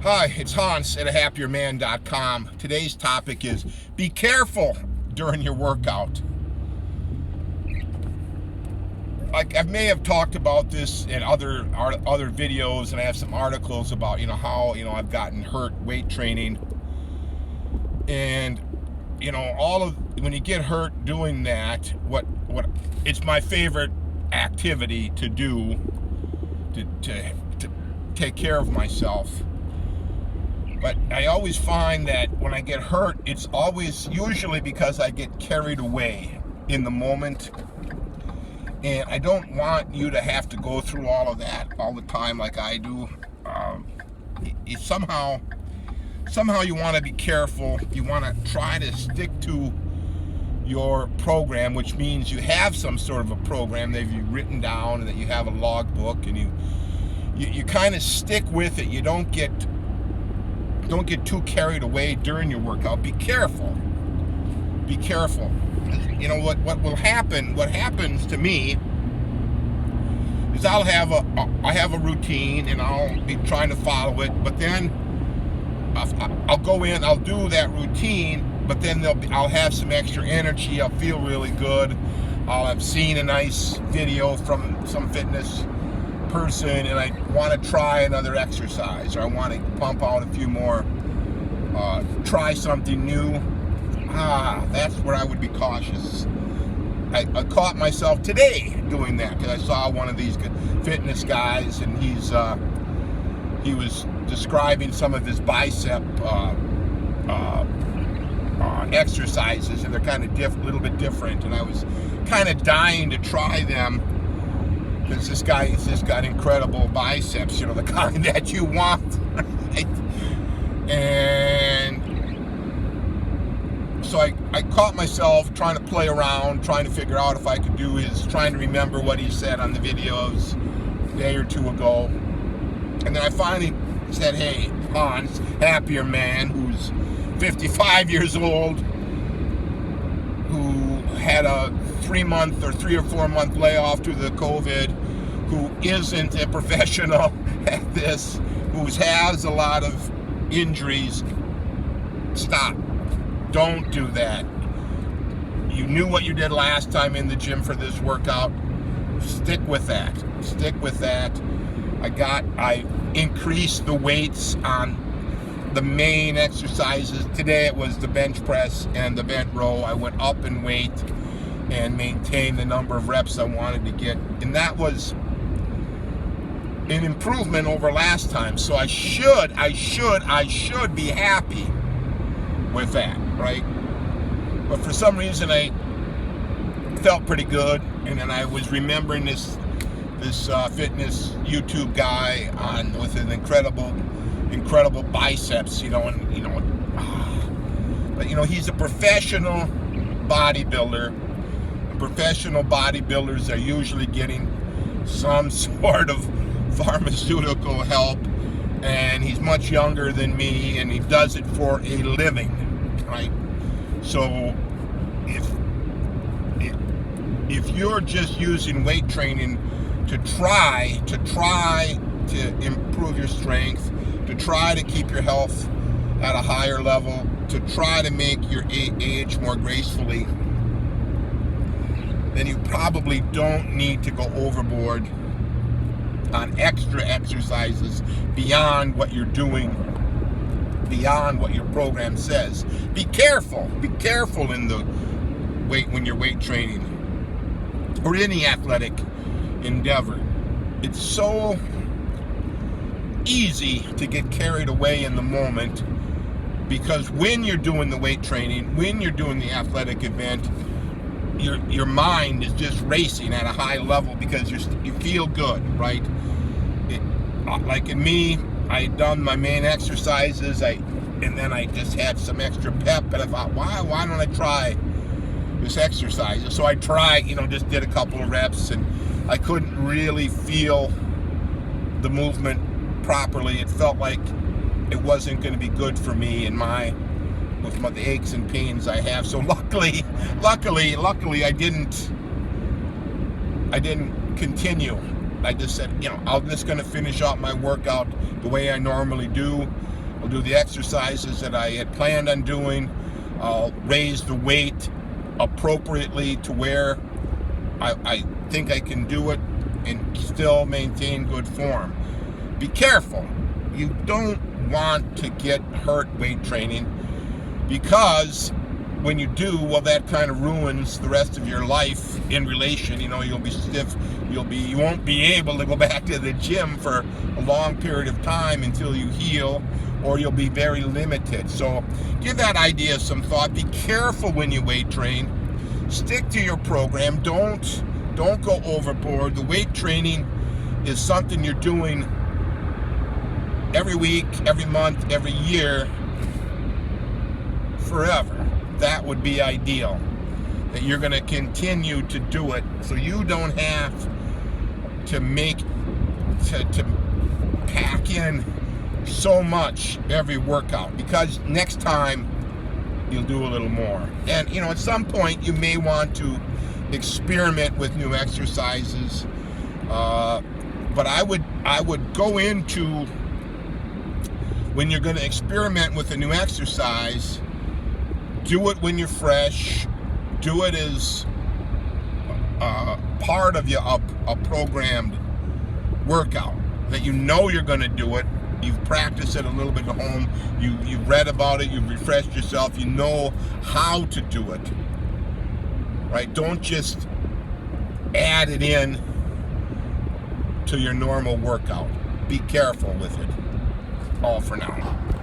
Hi, it's Hans at ahappierman.com. Today's topic is be careful during your workout. I may have talked about this in other videos, and I have some articles about how I've gotten hurt weight training, and when you get hurt doing that, what it's my favorite activity to do to take care of myself. But I always find that when I get hurt, it's usually because I get carried away in the moment. And I don't want you to have to go through all of that all the time like I do. Somehow you want to be careful. You want to try to stick to your program, which means you have some sort of a program that you've written down and that you have a logbook, and you kind of stick with it. You don't get too carried away during your workout. Be careful. Be careful. What happens to me is I have a routine and I'll be trying to follow it, but then I'll go in, I'll do that routine, but then I'll have some extra energy. I'll feel really good. I'll have seen a nice video from some fitness person, and I want to try another exercise, or I want to pump out a few more, try something new. That's where I would be cautious. I caught myself today doing that because I saw one of these fitness guys, and he was describing some of his bicep exercises, and they're kind of little bit different, and I was kind of dying to try them because this guy's just got incredible biceps, the kind that you want. Right? And so I caught myself trying to play around, trying to figure out if I could do trying to remember what he said on the videos a day or two ago. And then I finally said, hey, Hans, happier man, who's 55 years old, who had a 3 or 4 month layoff due to the COVID, who isn't a professional at this, who has a lot of injuries. Stop. Don't do that. You knew what you did last time in the gym for this workout. Stick with that. Stick with that. I increased the weights on the main exercises. Today it was the bench press and the bent row. I went up in weight and maintained the number of reps I wanted to get, and that was an improvement over last time. So I should be happy with that, right? But for some reason I felt pretty good, and then I was remembering this fitness YouTube guy with an incredible biceps, but he's a professional bodybuilder. Professional bodybuilders are usually getting some sort of pharmaceutical help, and he's much younger than me, and he does it for a living, right? So if you're just using weight training to try to improve your strength, to try to keep your health at a higher level, to try to make your age more gracefully, then you probably don't need to go overboard on extra exercises beyond what you're doing, beyond what your program says. Be careful when you're weight training or any athletic endeavor. It's so easy to get carried away in the moment, because when you're doing the weight training, when you're doing the athletic event, your mind is just racing at a high level because you feel good, right? Like in me, I had done my main exercises, and then I just had some extra pep, and I thought, why don't I try this exercise? So I tried, just did a couple of reps, and I couldn't really feel the movement properly. It felt like it wasn't going to be good for me with the aches and pains I have. So luckily I didn't continue. I just said, I'm just going to finish out my workout the way I normally do. I'll do the exercises that I had planned on doing. I'll raise the weight appropriately to where I think I can do it and still maintain good form. Be careful. You don't want to get hurt weight training, because when you do, well, that kind of ruins the rest of your life in relation. You'll be stiff. You won't be able to go back to the gym for a long period of time until you heal, or you'll be very limited. So give that idea some thought. Be careful when you weight train. Stick to your program. Don't go overboard. The weight training is something you're doing every week, every month, every year, forever. That would be ideal. That you're going to continue to do it, so you don't have to pack in so much every workout, because next time you'll do a little more. And at some point you may want to experiment with new exercises, but I would go into, when you're going to experiment with a new exercise, do it when you're fresh. Do it as part of a programmed workout, that you're going to do it. You've practiced it a little bit at home. You've read about it. You've refreshed yourself. You know how to do it. Right? Don't just add it in to your normal workout. Be careful with it. All for now.